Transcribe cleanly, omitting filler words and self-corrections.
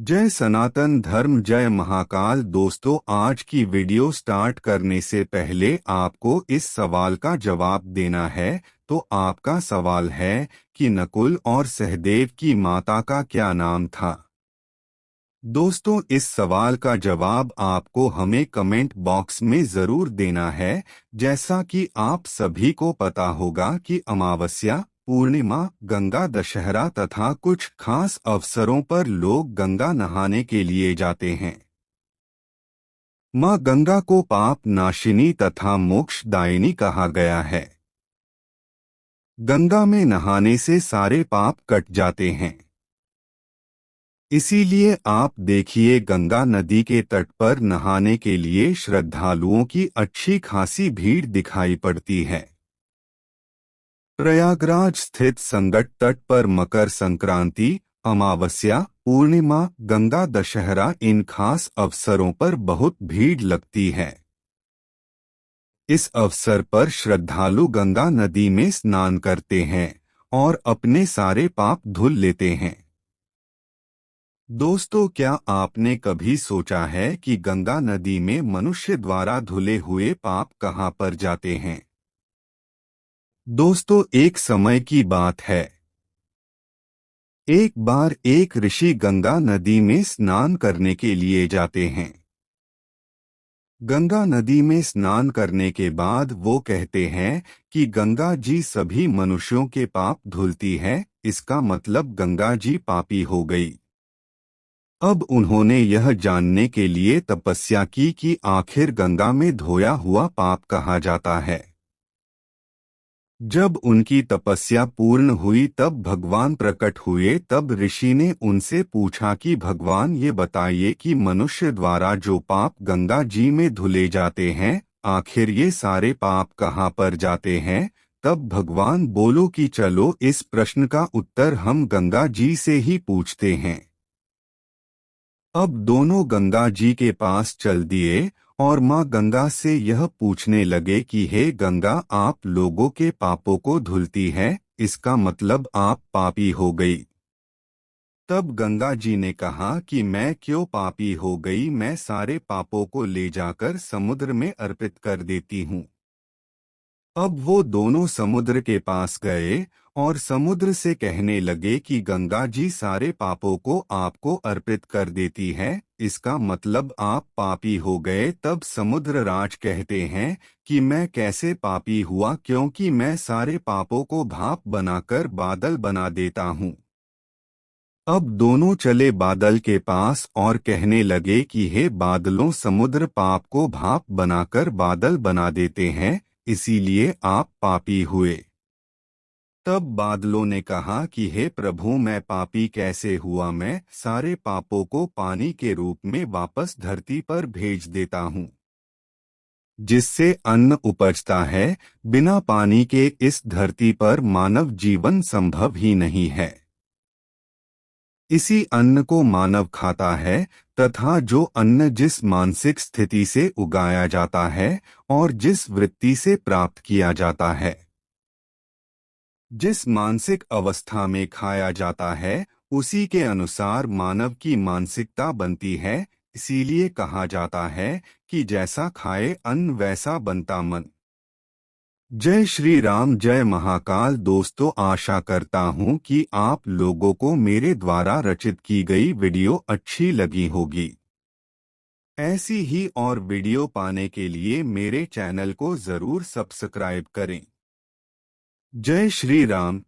जय सनातन धर्म, जय महाकाल। दोस्तों, आज की वीडियो स्टार्ट करने से पहले आपको इस सवाल का जवाब देना है। तो आपका सवाल है कि नकुल और सहदेव की माता का क्या नाम था। दोस्तों, इस सवाल का जवाब आपको हमें कमेंट बॉक्स में ज़रूर देना है। जैसा कि आप सभी को पता होगा कि अमावस्या, पूर्णिमा, गंगा दशहरा तथा कुछ खास अवसरों पर लोग गंगा नहाने के लिए जाते हैं। माँ गंगा को पाप नाशिनी तथा मोक्षदायिनी कहा गया है। गंगा में नहाने से सारे पाप कट जाते हैं। इसीलिए आप देखिए, गंगा नदी के तट पर नहाने के लिए श्रद्धालुओं की अच्छी खासी भीड़ दिखाई पड़ती है। प्रयागराज स्थित संगट तट पर मकर संक्रांति, अमावस्या, पूर्णिमा, गंगा दशहरा इन खास अवसरों पर बहुत भीड़ लगती है। इस अवसर पर श्रद्धालु गंगा नदी में स्नान करते हैं और अपने सारे पाप धुल लेते हैं। दोस्तों, क्या आपने कभी सोचा है कि गंगा नदी में मनुष्य द्वारा धुले हुए पाप कहाँ पर जाते हैं। दोस्तों, एक समय की बात है। एक बार एक ऋषि गंगा नदी में स्नान करने के लिए जाते हैं। गंगा नदी में स्नान करने के बाद वो कहते हैं कि गंगा जी सभी मनुष्यों के पाप धुलती है, इसका मतलब गंगा जी पापी हो गई। अब उन्होंने यह जानने के लिए तपस्या की कि आखिर गंगा में धोया हुआ पाप कहाँ जाता है। जब उनकी तपस्या पूर्ण हुई तब भगवान प्रकट हुए। तब ऋषि ने उनसे पूछा कि भगवान, ये बताइए कि मनुष्य द्वारा जो पाप गंगा जी में धुले जाते हैं, आखिर ये सारे पाप कहाँ पर जाते हैं। तब भगवान बोलो कि चलो इस प्रश्न का उत्तर हम गंगा जी से ही पूछते हैं। अब दोनों गंगा जी के पास चल दिए और माँ गंगा से यह पूछने लगे कि हे गंगा, आप लोगों के पापों को धुलती है, इसका मतलब आप पापी हो गई। तब गंगा जी ने कहा कि मैं क्यों पापी हो गई, मैं सारे पापों को ले जाकर समुद्र में अर्पित कर देती हूँ। अब वो दोनों समुद्र के पास गए और समुद्र से कहने लगे कि गंगा जी सारे पापों को आपको अर्पित कर देती है, इसका मतलब आप पापी हो गए। तब समुद्र राज कहते हैं कि मैं कैसे पापी हुआ, क्योंकि मैं सारे पापों को भाप बनाकर बादल बना देता हूँ। अब दोनों चले बादल के पास और कहने लगे कि हे बादलों, समुद्र पाप को भाप बनाकर बादल बना देते हैं, इसीलिए आप पापी हुए। तब बादलों ने कहा कि हे प्रभु, मैं पापी कैसे हुआ, मैं सारे पापों को पानी के रूप में वापस धरती पर भेज देता हूँ, जिससे अन्न उपजता है। बिना पानी के इस धरती पर मानव जीवन संभव ही नहीं है। इसी अन्न को मानव खाता है तथा जो अन्न जिस मानसिक स्थिति से उगाया जाता है और जिस वृत्ति से प्राप्त किया जाता है, जिस मानसिक अवस्था में खाया जाता है, उसी के अनुसार मानव की मानसिकता बनती है। इसीलिए कहा जाता है कि जैसा खाए अन्न वैसा बनता मन। जय श्री राम, जय महाकाल। दोस्तों, आशा करता हूँ कि आप लोगों को मेरे द्वारा रचित की गई वीडियो अच्छी लगी होगी। ऐसी ही और वीडियो पाने के लिए मेरे चैनल को जरूर सब्सक्राइब करें। जय श्री राम।